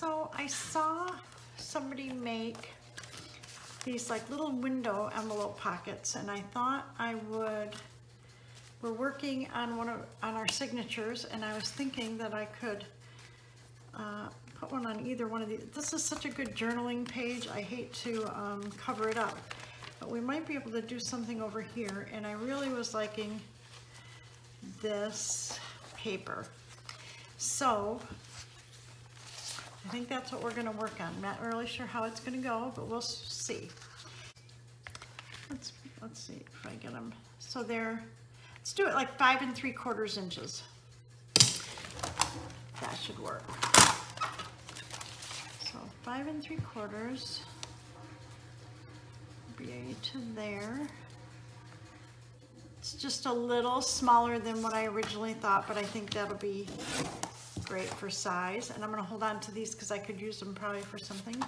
So I saw somebody make these like little window envelope pockets, and I thought I would, we're working on on our signatures, and I was thinking that I could put one on either one of these. This is such a good journaling page. I hate to cover it up, but we might be able to do something over here, and I really was liking this paper. So I think that's what we're going to work on. I'm not really sure how it's going to go, but we'll see. Let's see if I get them. So let's do it like 5 3/4 inches. That should work. So 5 3/4 BA to there. It's just a little smaller than what I originally thought, but I think that'll be great for size. And I'm going to hold on to these because I could use them probably for something.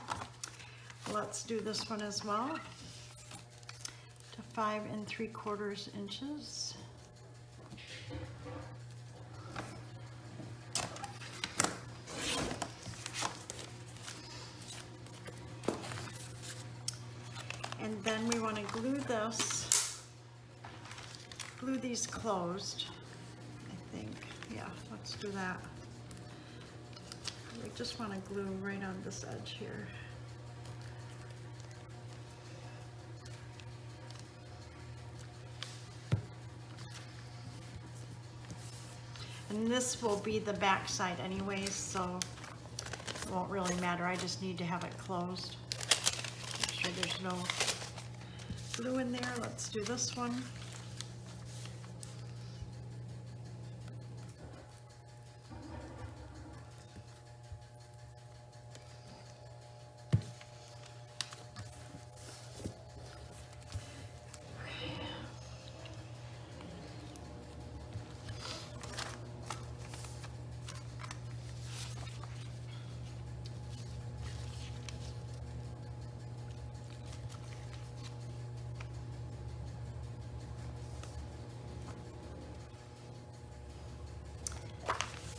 Let's do this one as well, to 5 3/4 inches. And then we want to glue these closed, I think. Yeah, let's do that. We just want to glue right on this edge here. And this will be the back side anyways, so it won't really matter. I just need to have it closed. Make sure there's no glue in there. Let's do this one.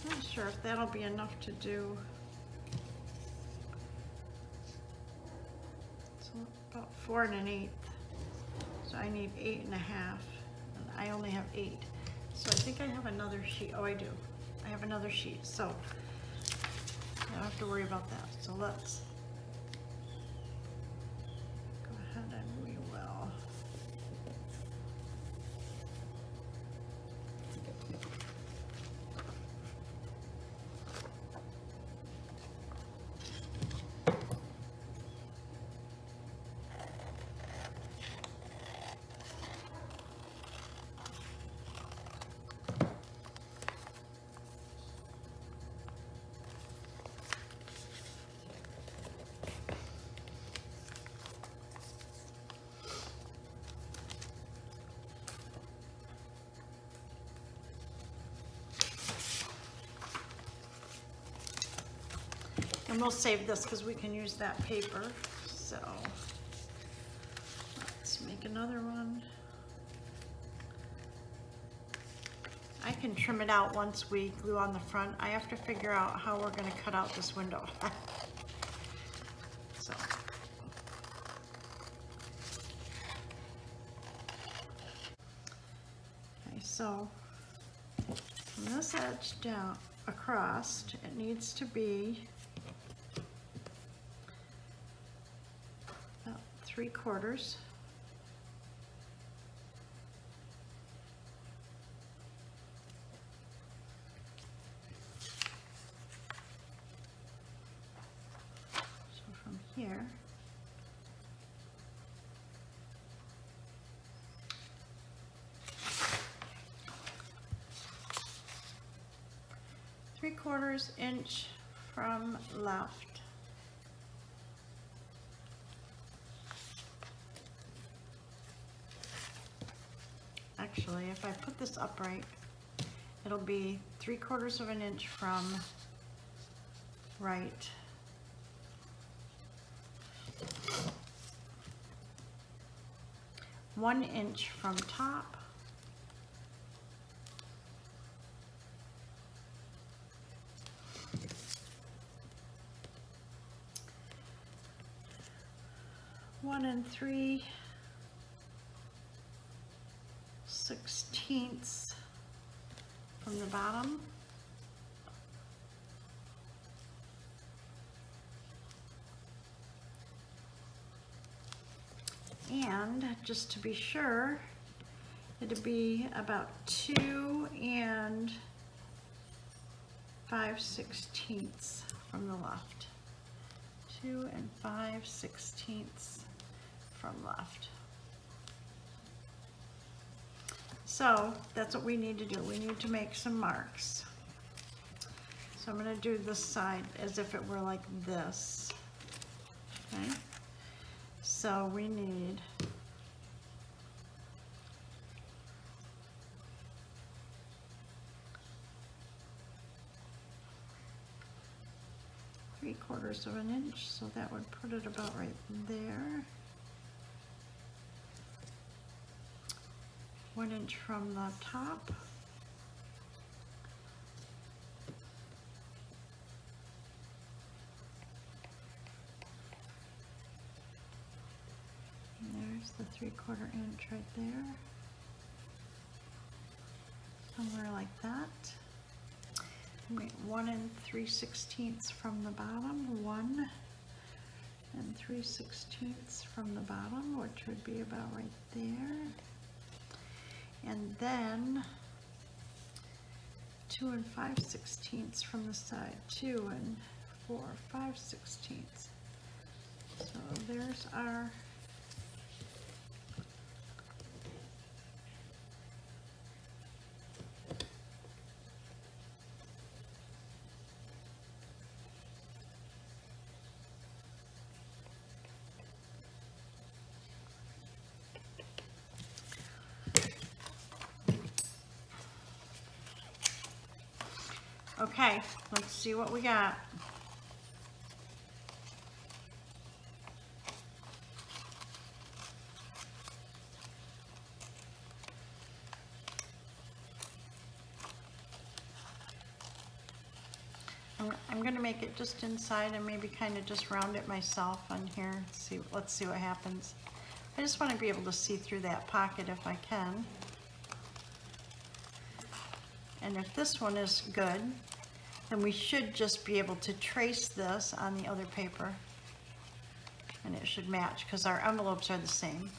Not sure if that'll be enough to do. So about 4 1/8. So I need 8 1/2, and I only have 8. So I think I have another sheet. Oh, I do. I have another sheet, so I don't have to worry about that. So let's go ahead and we will. And we'll save this because we can use that paper. So let's make another one. I can trim it out once we glue on the front. I have to figure out how we're going to cut out this window. So okay, so from this edge down across, it needs to be 3/4. So from here, ¾ inch from left. Actually, if I put this upright, it'll be 3/4 inch from right. One inch from top. 1 3/16 from the bottom. And just to be sure, it'd be about 2 5/16 from the left. 2 5/16 from left. So that's what we need to do. We need to make some marks. So I'm going to do this side as if it were like this. Okay. So we need ¾ of an inch, so that would put it about right there. 1 inch from the top. And there's the 3/4 inch right there. Somewhere like that. Wait, 1 3/16 from the bottom, 1 3/16 from the bottom, which would be about right there. And then 2 5/16 from the side, 2 4 5/16. So there's our okay, let's see what we got. I'm going to make it just inside and maybe kind of just round it myself on here. Let's see what happens. I just want to be able to see through that pocket if I can. And if this one is good, then we should just be able to trace this on the other paper. And it should match because our envelopes are the same.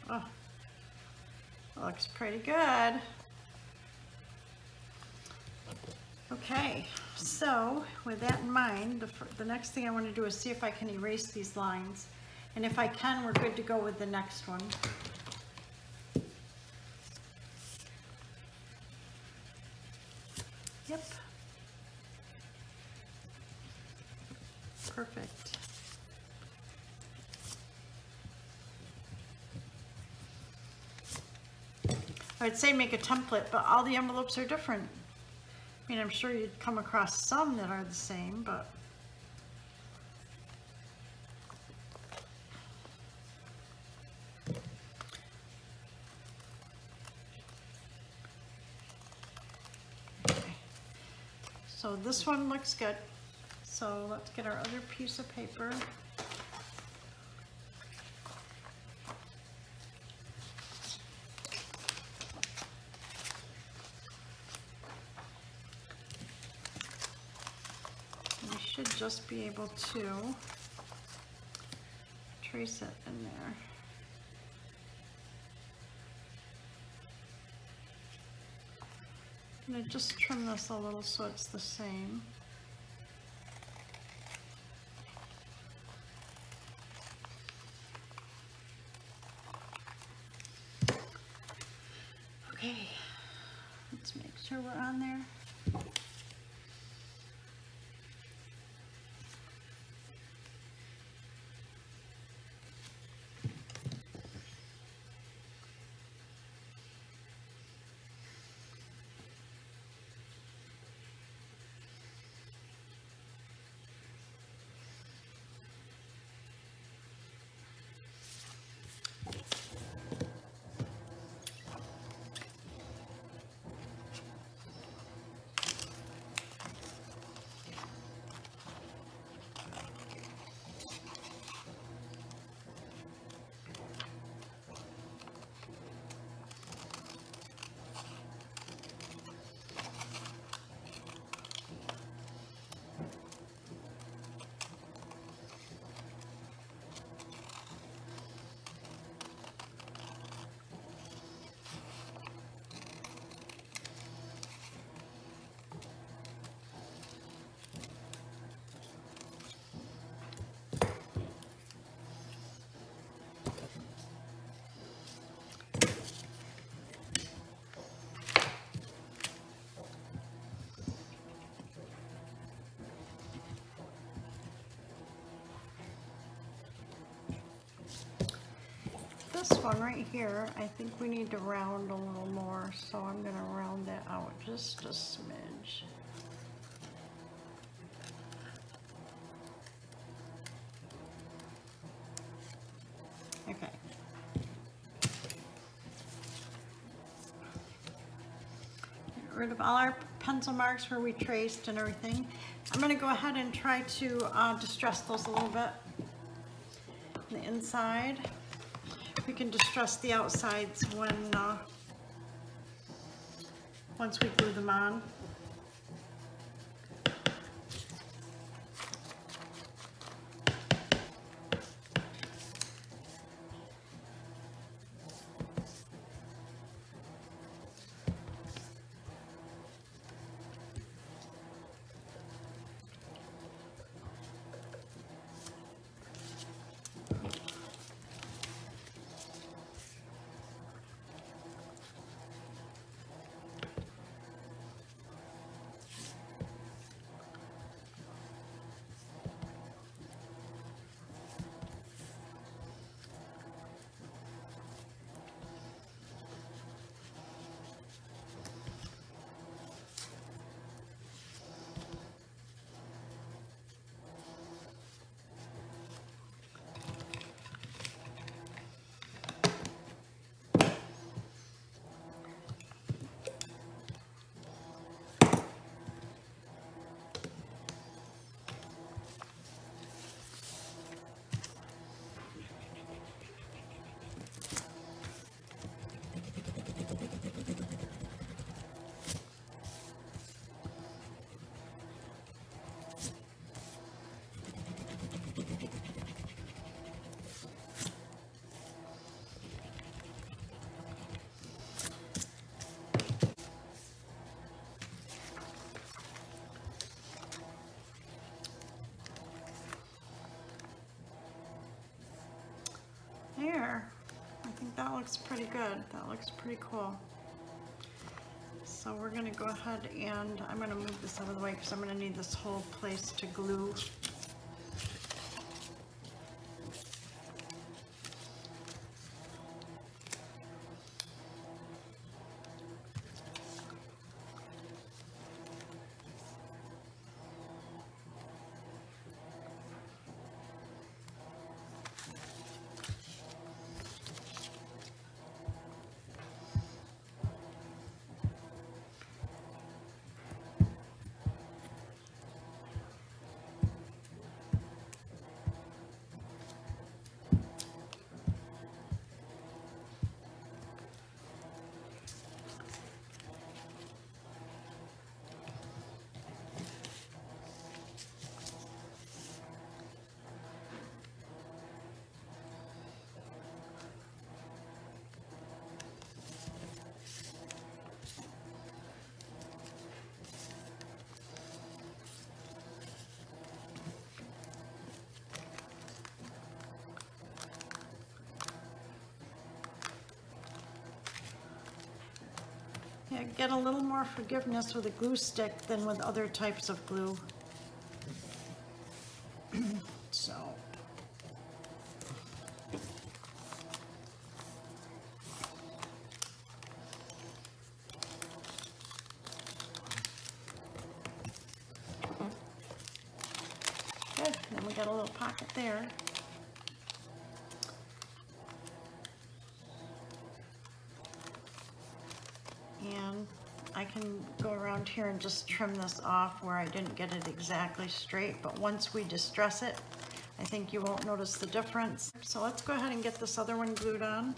Oh, looks pretty good. Okay, so with that in mind, the next thing I want to do is see if I can erase these lines. And if I can, we're good to go with the next one. Yep. Perfect. I'd say make a template, but all the envelopes are different. I mean, I'm sure you'd come across some that are the same, but okay. So this one looks good. So let's get our other piece of paper. Should just be able to trace it in there. I'm going to just trim this a little so it's the same. Okay, let's make sure we're on there. this one right here, I think we need to round a little more, so I'm going to round that out just a smidge. Okay. Get rid of all our pencil marks where we traced and everything. I'm going to go ahead and try to distress those a little bit. The inside. We can distress the outsides when once we glue them on. There, I think that looks pretty good. That looks pretty cool. So we're going to go ahead and I'm going to move this out of the way because I'm going to need this whole place to glue. Yeah, get a little more forgiveness with a glue stick than with other types of glue. So. Good, then we got a little pocket there. And I can go around here and just trim this off where I didn't get it exactly straight, but once we distress it, I think you won't notice the difference. So let's go ahead and get this other one glued on.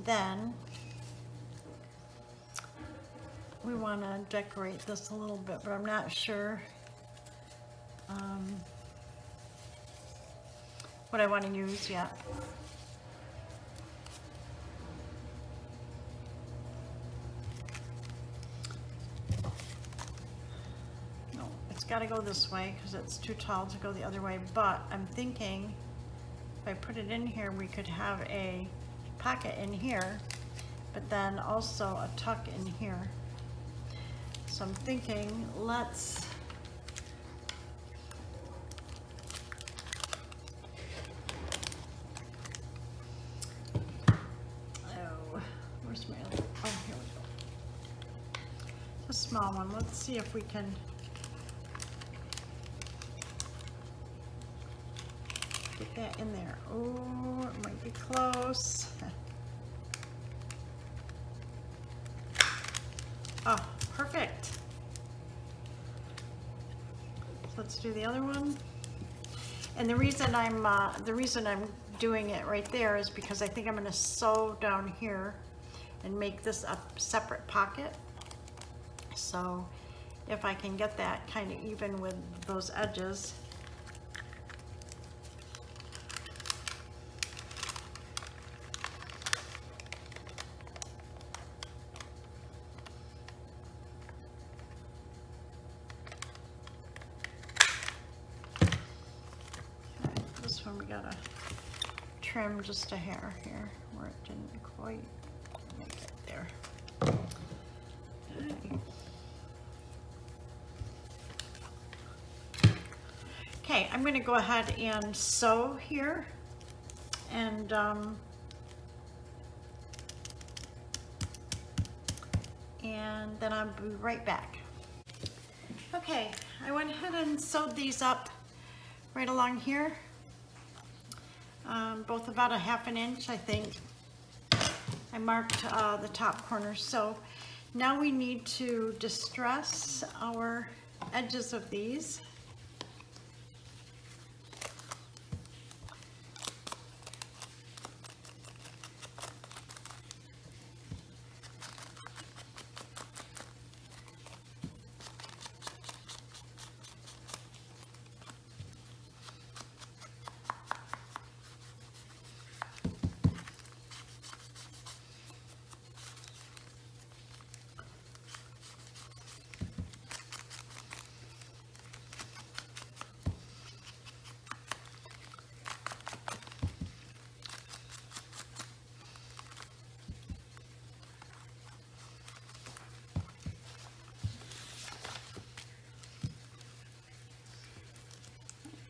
then we want to decorate this a little bit, but I'm not sure what I want to use yet. No, it's got to go this way because it's too tall to go the other way, but I'm thinking if I put it in here, we could have a pocket in here, but then also a tuck in here. So I'm thinking, let's where's my other, oh, here we go. It's a small one. Let's see if we can get that in there. Oh, it might be close. Oh, perfect. So let's do the other one. And the reason I'm doing it right there is because I think I'm going to sew down here and make this a separate pocket. So if I can get that kind of even with those edges. We gotta trim just a hair here where it didn't quite make it there. Okay, I'm going to go ahead and sew here, and then I'll be right back. Okay, I went ahead and sewed these up right along here. Both about a ½ inch, I think. I marked the top corners. So now we need to distress our edges of these.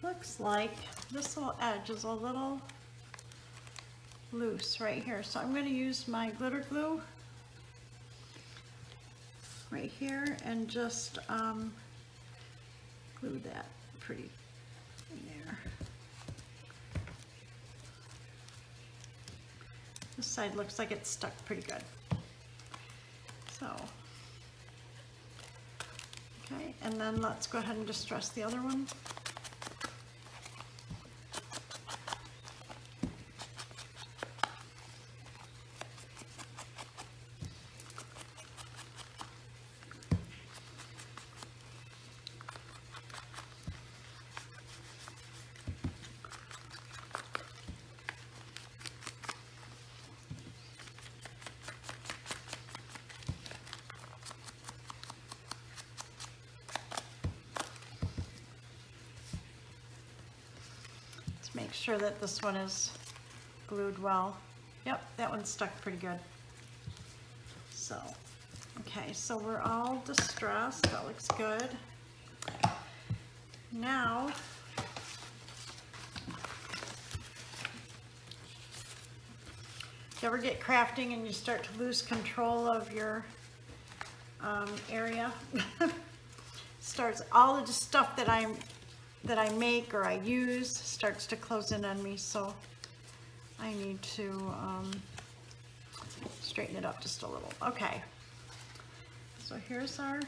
Looks like this little edge is a little loose right here, so I'm going to use my glitter glue right here and just glue that pretty in there. This side looks like it's stuck pretty good. So, okay, and then let's go ahead and distress the other one. Make sure that this one is glued well. Yep, that one's stuck pretty good. So, okay, so we're all distressed. That looks good. Now, if you ever get crafting and you start to lose control of your area, starts all of the stuff that I make or I use starts to close in on me, so I need to straighten it up just a little. Okay, so here's our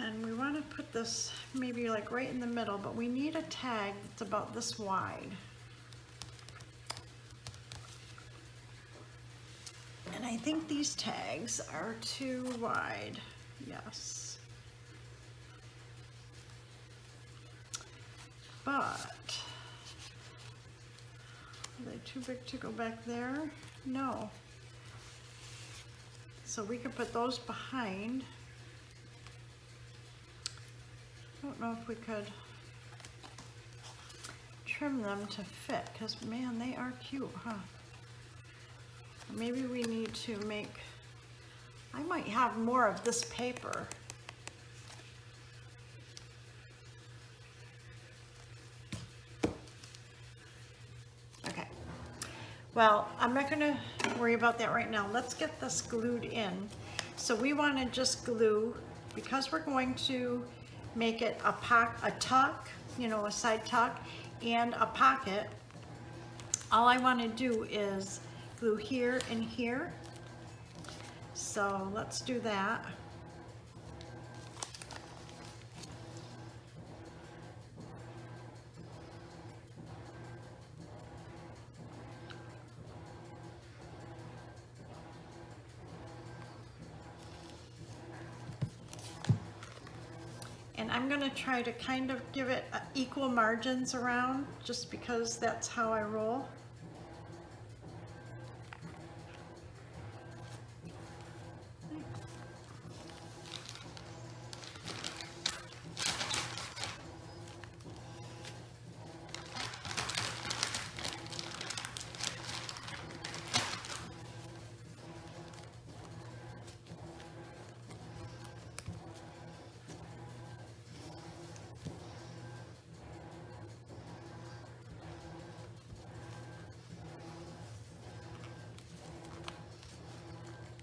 and we want to put this maybe like right in the middle, but we need a tag that's about this wide. And I think these tags are too wide, yes. But, are they too big to go back there? No. So we could put those behind. I don't know if we could trim them to fit, because man, they are cute, huh? Maybe we need to make, I might have more of this paper. Okay, well, I'm not gonna worry about that right now. Let's get this glued in. So we wanna just glue, because we're going to make it a tuck, you know, a side tuck and a pocket. All I wanna do is glue here and here. So let's do that. And I'm going to try to kind of give it equal margins around, just because that's how I roll.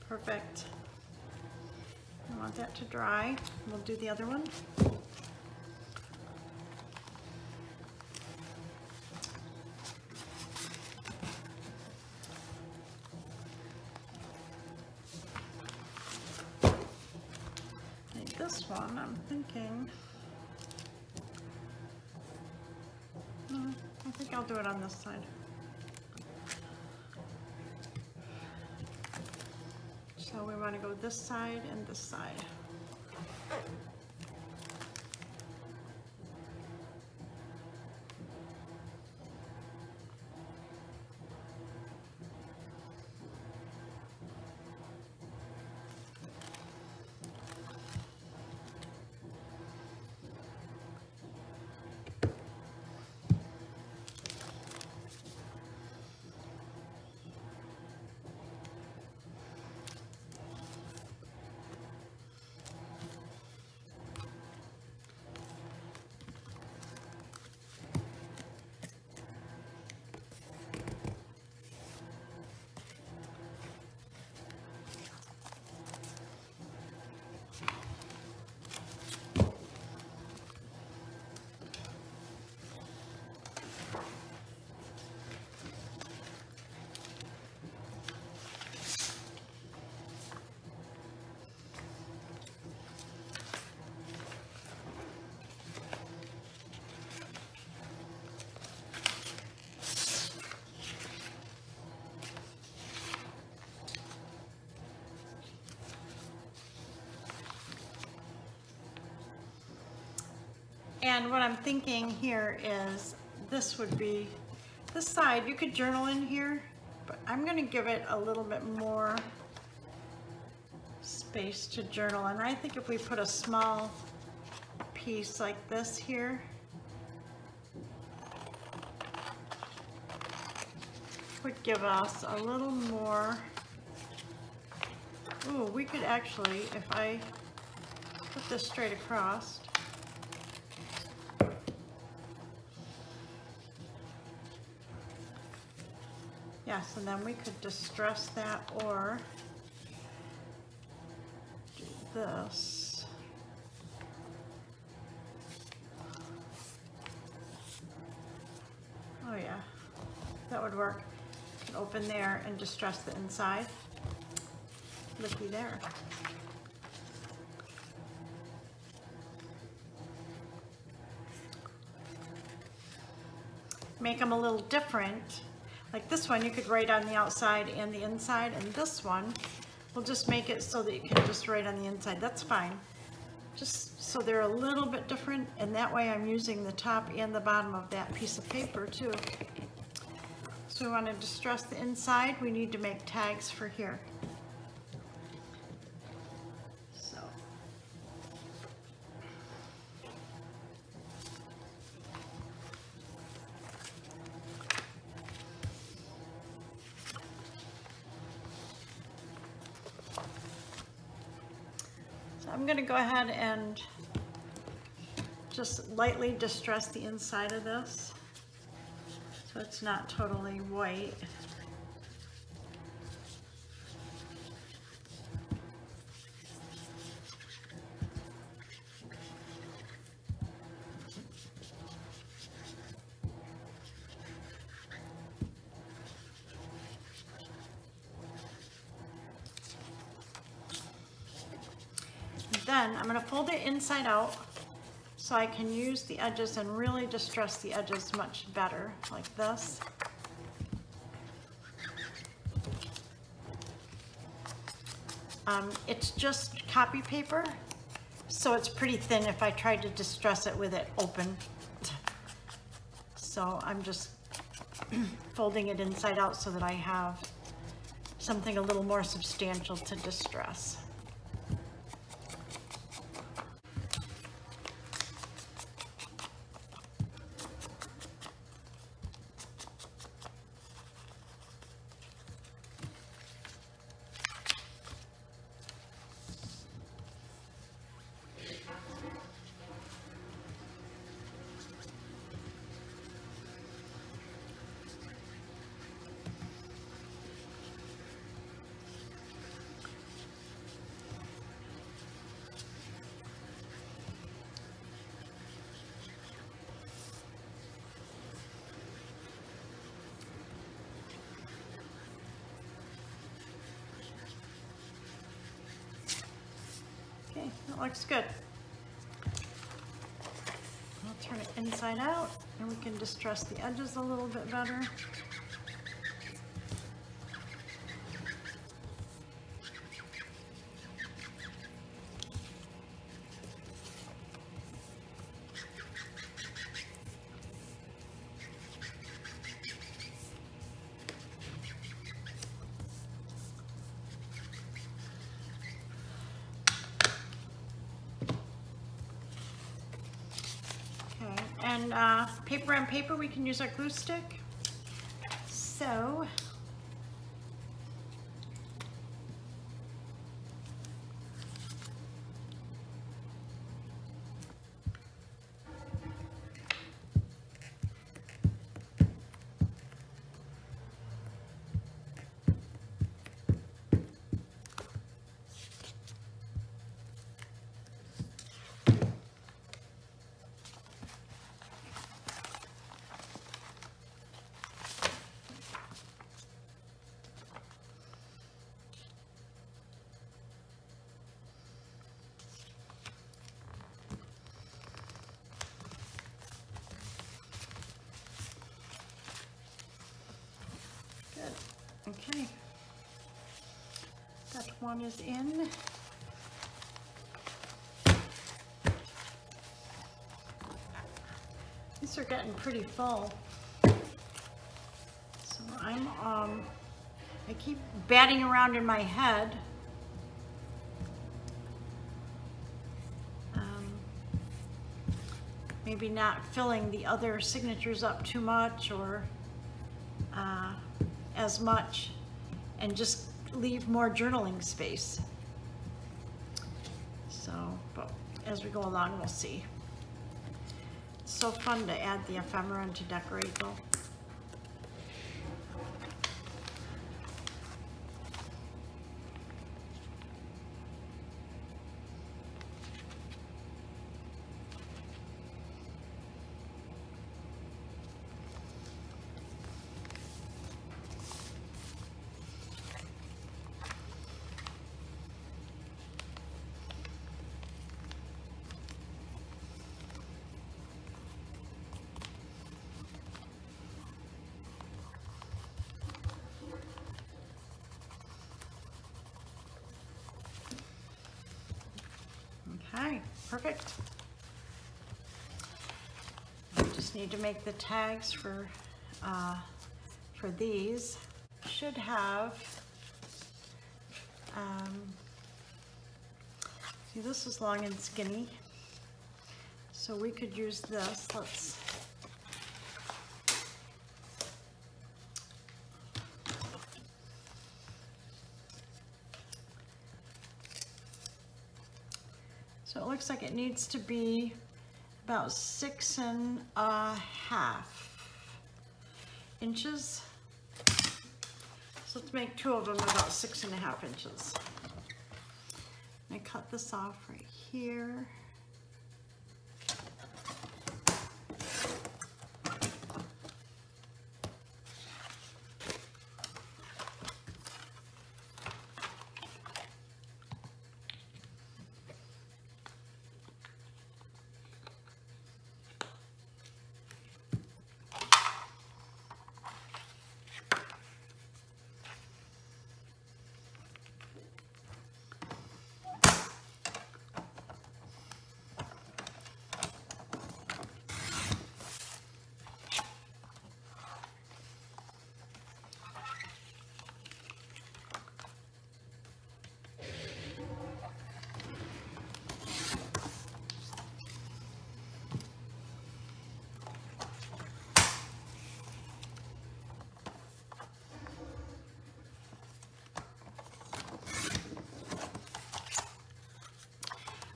Perfect. I want that to dry. We'll do the other one. Like this one, I'm thinking, I think I'll do it on this side. So we want to go this side and this side. And what I'm thinking here is this would be this side. You could journal in here, but I'm going to give it a little bit more space to journal. And I think if we put a small piece like this here, would give us a little more. Ooh, we could actually, if I put this straight across, yes, and then we could distress that or do this. Oh yeah, that would work. You can open there and distress the inside. Looky there. make them a little different. Like this one, you could write on the outside and the inside, and this one, we'll just make it so that you can just write on the inside. That's fine. Just so they're a little bit different, and that way I'm using the top and the bottom of that piece of paper too. So we want to distress the inside. We need to make tags for here. So I'm going to go ahead and just lightly distress the inside of this so it's not totally white. Then I'm going to fold it inside out so I can use the edges and really distress the edges much better, like this. It's just copy paper, so it's pretty thin if I tried to distress it with it open. So I'm just folding it inside out so that I have something a little more substantial to distress. Okay, that looks good. I'll turn it inside out and we can distress the edges a little bit better. And paper on paper, we can use our glue stick. So okay, that one is in. These are getting pretty full. So I keep batting around in my head. Maybe not filling the other signatures up too much or as much, and just leave more journaling space. So, but as we go along, we'll see. It's so fun to add the ephemera and to decorate though. Okay, perfect. Just need to make the tags for these. Should have, see, this is long and skinny, so we could use this. Let's, so it looks like it needs to be about 6.5 inches. So let's make 2 of them about 6.5 inches. I cut this off right here.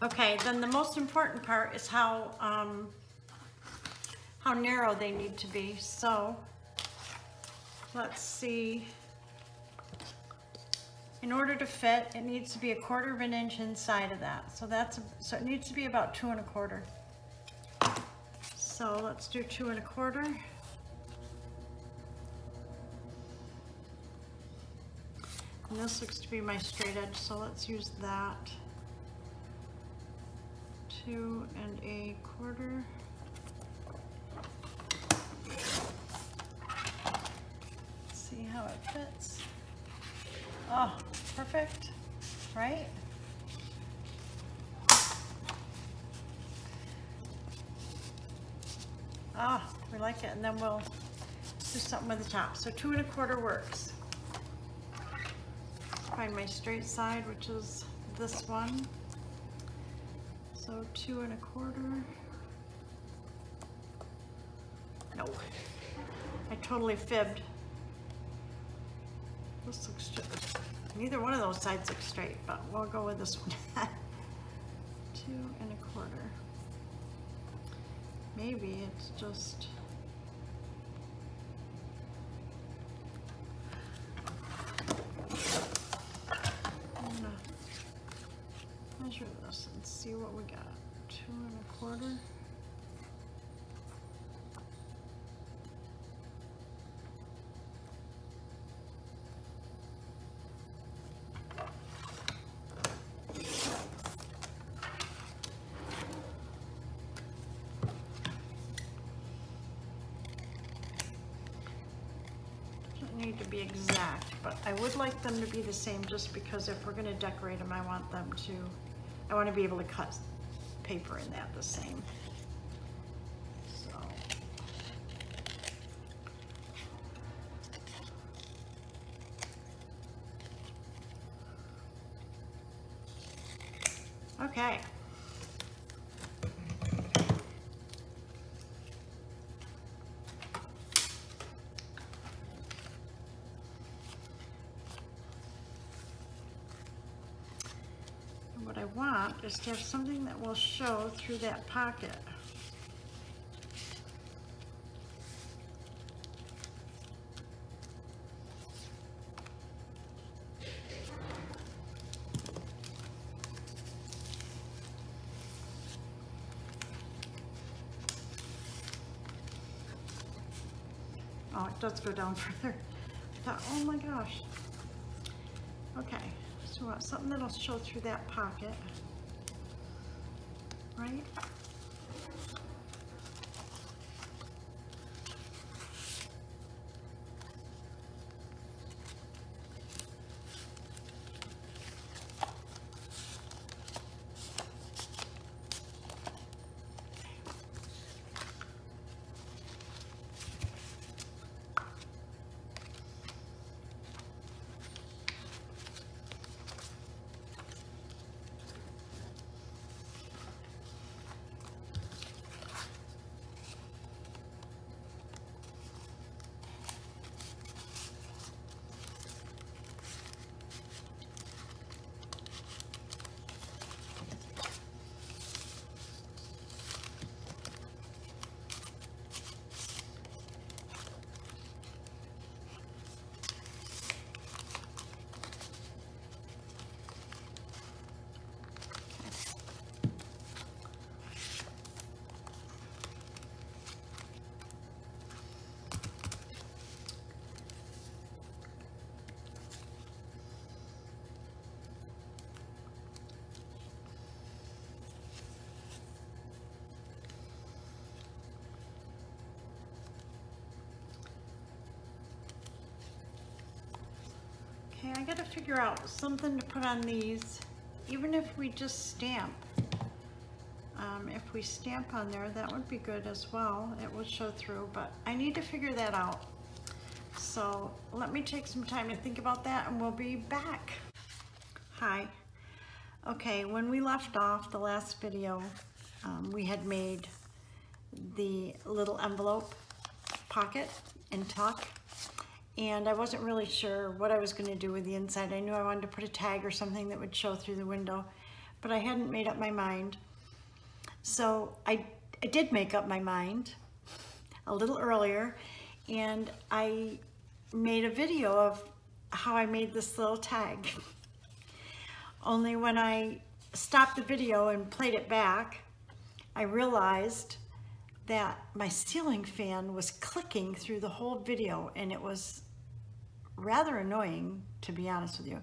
Okay, then the most important part is how narrow they need to be. So let's see. In order to fit, it needs to be 1/4 inch inside of that. So so it needs to be about 2 1/4. So let's do 2 1/4. And this looks to be my straight edge, so let's use that. 2 1/4. See how it fits. Oh, perfect, right? Ah, we like it, and then we'll do something with the top. So 2 1/4 works. Find my straight side, which is this one. So 2 1/4. No, I totally fibbed. This looks straight. Neither one of those sides look straight, but we'll go with this one. 2 1/4. Maybe it's just. Measure this and see what we got. 2 1/4. Doesn't need to be exact, but I would like them to be the same, just because if we're going to decorate them, I want them to. I want to be able to cut paper in that the same. So. Okay. What I want is to have something that will show through that pocket. Oh, it does go down further. I thought, oh my gosh. Okay. So I want something that'll show through that pocket, right? Okay, I gotta figure out something to put on these, even if we just stamp. If we stamp on there, that would be good as well. It will show through, but I need to figure that out. So let me take some time to think about that and we'll be back. Hi. Okay, when we left off the last video, we had made the little envelope pocket and tuck, and I wasn't really sure what I was going to do with the inside. I knew I wanted to put a tag or something that would show through the window, but I hadn't made up my mind. So I did make up my mind a little earlier, and I made a video of how I made this little tag. Only when I stopped the video and played it back, I realized that my ceiling fan was clicking through the whole video, and it was rather annoying, to be honest with you.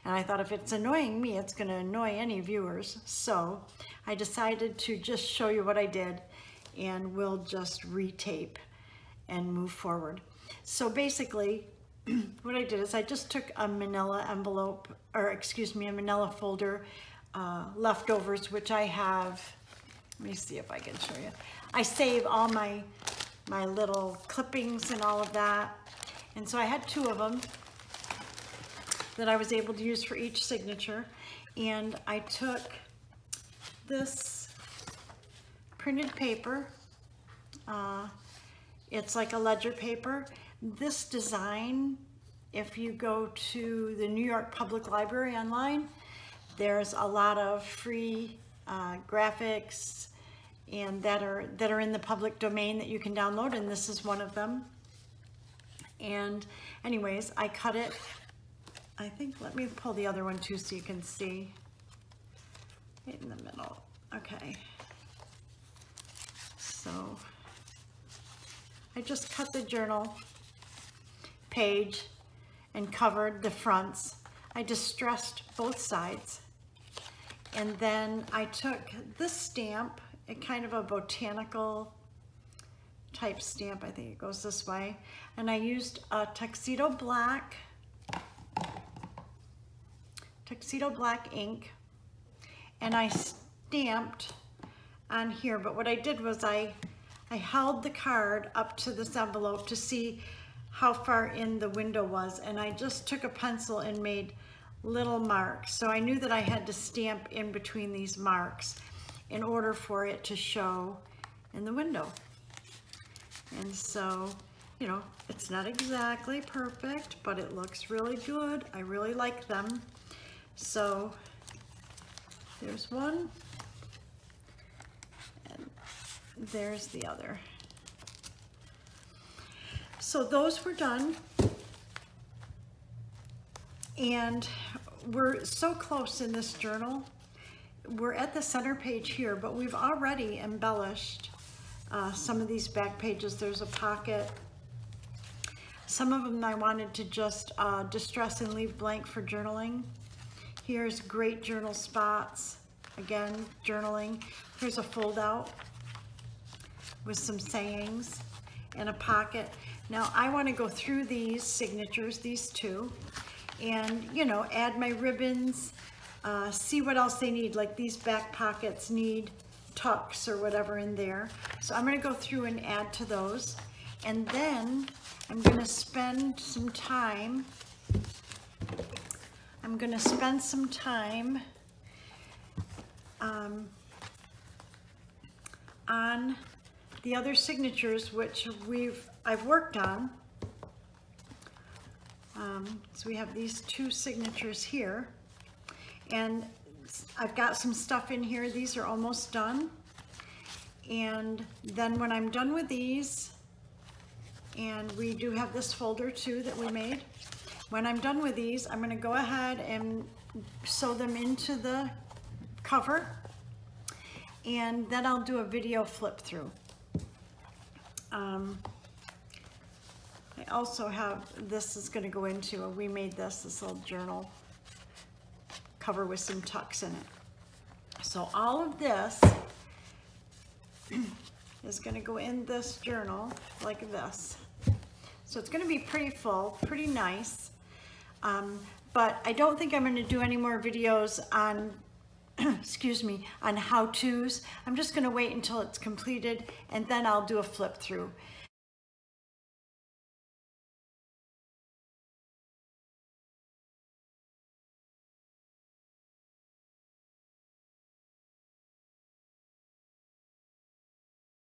And I thought, if it's annoying me, it's going to annoy any viewers. So I decided to just show you what I did, and we'll just retape and move forward. So basically, what I did is I just took a manila envelope, or excuse me, a manila folder, leftovers, which I have. Let me see if I can show you. I save all my little clippings and all of that. And so I had 2 of them that I was able to use for each signature. And I took this printed paper. It's like a ledger paper. This design, if you go to the New York Public Library online, there's a lot of free graphics and that are in the public domain that you can download, and this is one of them. And anyways, I cut it, I think, let me pull the other one too so you can see right in the middle. Okay, so I just cut the journal page and covered the fronts. I distressed both sides, and then I took this stamp, a kind of a botanical type stamp, I think it goes this way, and I used a tuxedo black ink, and I stamped on here. But what I did was I held the card up to this envelope to see how far in the window was, and I just took a pencil and made little marks. So I knew that I had to stamp in between these marks in order for it to show in the window. And so, you know, it's not exactly perfect, but it looks really good. I really like them. So there's one, and there's the other. So those were done, and we're so close in this journal. We're at the center page here, but we've already embellished some of these back pages. There's a pocket. Some of them I wanted to just distress and leave blank for journaling. Here's great journal spots. Again, journaling. Here's a fold out with some sayings and a pocket. Now I want to go through these signatures, these 2, and, you know, add my ribbons, see what else they need. Like these back pockets need tucks or whatever in there. So I'm going to go through and add to those, and then I'm going to spend some time. On the other signatures, which I've worked on. So we have these 2 signatures here, and I've got some stuff in here. These are almost done. And then when I'm done with these, and we do have this folder too that we made. When I'm done with these, I'm going to go ahead and sew them into the cover, and then I'll do a video flip through. I also have, this is going to go into, we made this little journal cover with some tucks in it. So all of this is going to go in this journal like this. So it's going to be pretty full, pretty nice. but I don't think I'm going to do any more videos on excuse me, on how-tos. I'm just going to wait until it's completed and then I'll do a flip through.